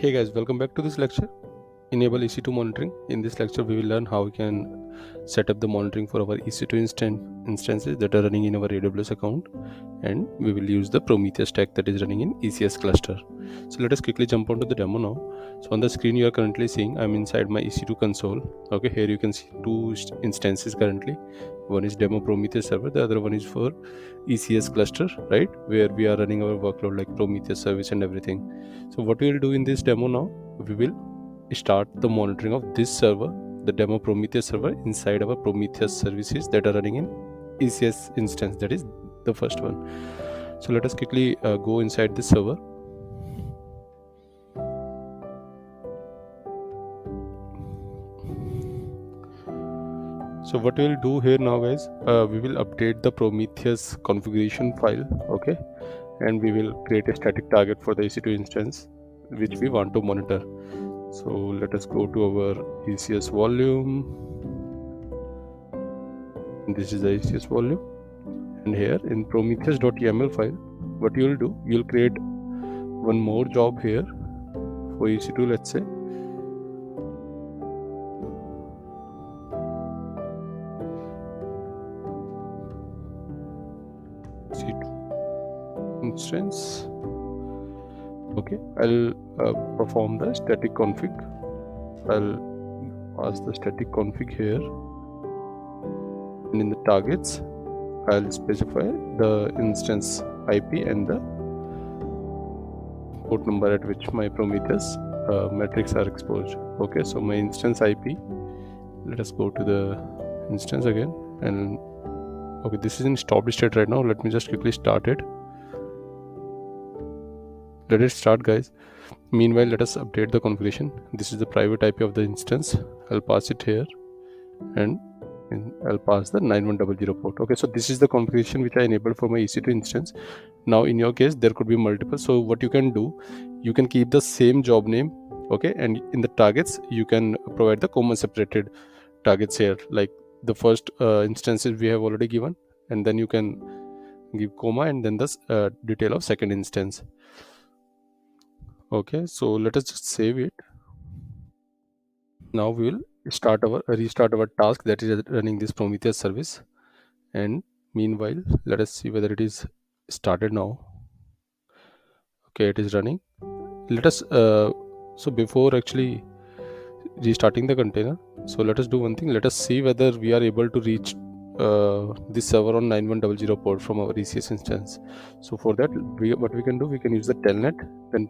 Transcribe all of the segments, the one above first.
Hey guys, welcome back to this lecture. Enable EC2 monitoring. In this lecture, we will learn how we can set up the monitoring for our EC2 instances that are running in our AWS account, and we will use the Prometheus stack that is running in ECS cluster. So let us quickly jump onto the demo now. So on the screen you are currently seeing I'm inside my EC2 console. Okay, here you can see two instances currently. One is demo Prometheus server, the other one is for ECS cluster, right, where we are running our workload like Prometheus service and everything. So what we will do in this demo now, we will start the monitoring of this server, the demo Prometheus server, inside our Prometheus services that are running in ECS instance. That is the first one. So let us quickly go inside this server. So what we will do here now, guys, we will update the Prometheus configuration file, okay, and we will create a static target for the EC2 instance which we want to monitor. So let us go to our ECS volume. This is the ECS volume, and here in prometheus.yaml file, what you will do, you will create one more job here for EC2, let's say. EC2 instance. Okay, I'll perform the static config. I'll pass the static config here, and in the targets I'll specify the instance IP and the port number at which my Prometheus metrics are exposed. Okay, so my instance IP, let us go to the instance again, and okay, this is in stopped state right now. Let me just quickly start it. Let it start, guys. Meanwhile, let us update the configuration. This is the private IP of the instance. I'll pass it here, and I'll pass the 9100 port. Okay, so this is the configuration which I enabled for my EC2 instance. Now in your case there could be multiple, so what you can do, you can keep the same job name, okay, and in the targets you can provide the comma separated targets here, like the first instances we have already given, and then you can give comma and then the detail of second instance. Okay, so let us just save it. Now we will restart our task that is running this Prometheus service, and meanwhile let us see whether it is started now. Okay, it is running. Let us so before actually restarting the container, so let us do one thing. Let us see whether we are able to reach this server on 9100 port from our ECS instance. So for that, what we can do, we can use the telnet, then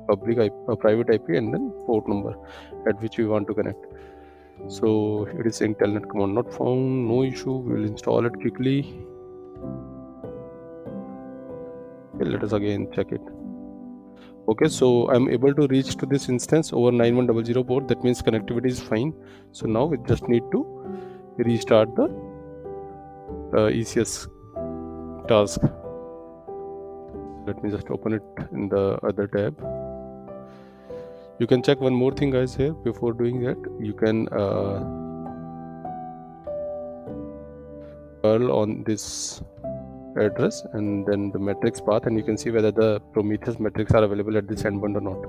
public IP, private IP, and then port number at which we want to connect. So it is saying telnet command not found, no issue. We will install it quickly. Okay, let us again check it. Okay, so I'm able to reach to this instance over 9100 port. That means connectivity is fine. So now we just need to restart the ECS task. Let me just open it in the other tab. You can check one more thing, guys, here. Before doing that, you can curl on this address and then the metrics path, and you can see whether the Prometheus metrics are available at this endpoint or not,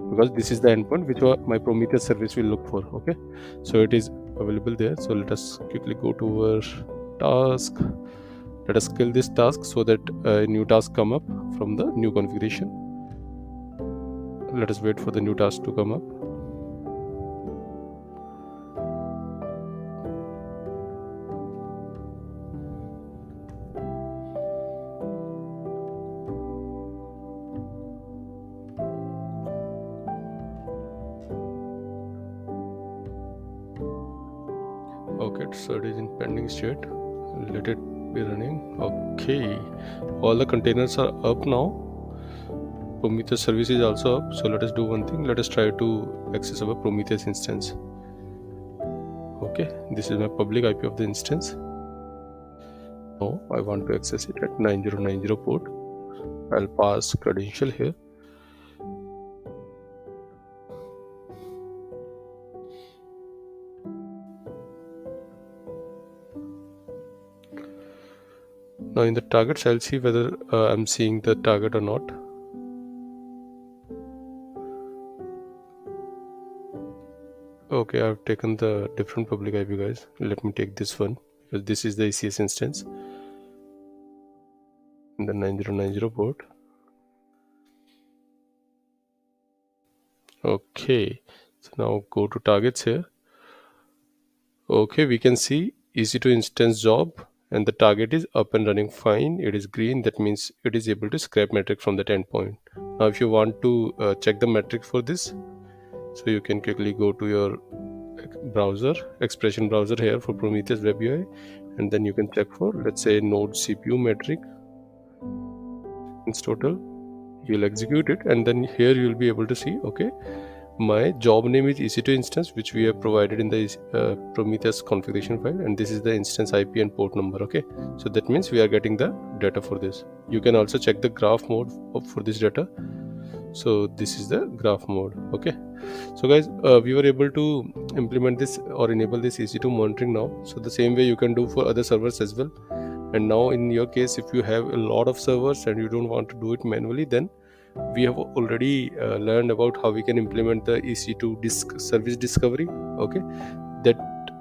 because this is the endpoint which my Prometheus service will look for. Okay, so it is available there. So let us quickly go to our task. Let us kill this task so that a new task come up from the new configuration. Let us wait for the new task to come up. Okay, so it is in pending state. Let it be running. Okay, all the containers are up now. Prometheus service is also up. So let us do one thing. Let us try to access our Prometheus instance. Okay, this is my public IP of the instance. Now I want to access it at 9090 port. I'll pass credential here. Now in the targets, I'll see whether I'm seeing the target or not. Okay, I've taken the different public IP, guys. Let me take this one because this is the ECS instance in the 9090 port. Okay, so now go to targets here. Okay, we can see EC2 instance job and the target is up and running fine. It is green, that means it is able to scrape metric from that endpoint. Now if you want to check the metric for this, so you can quickly go to your browser, expression browser here for Prometheus Web UI, and then you can check for, let's say, node CPU metric ins total. You'll execute it, and then here you'll be able to see, okay, my job name is EC2 instance, which we have provided in the Prometheus configuration file, and this is the instance IP and port number. Okay, so that means we are getting the data for this. You can also check the graph mode for this data. So this is the graph mode. Okay, so guys, we were able to implement this or enable this EC2 monitoring now. So the same way you can do for other servers as well. And now in your case, if you have a lot of servers and you don't want to do it manually, then we have already learned about how we can implement the EC2 service discovery. Okay, that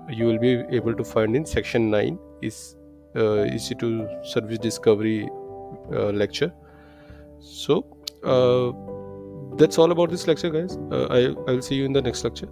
you will be able to find in section 9 is EC2 service discovery lecture. So that's all about this lecture, guys. I will see you in the next lecture.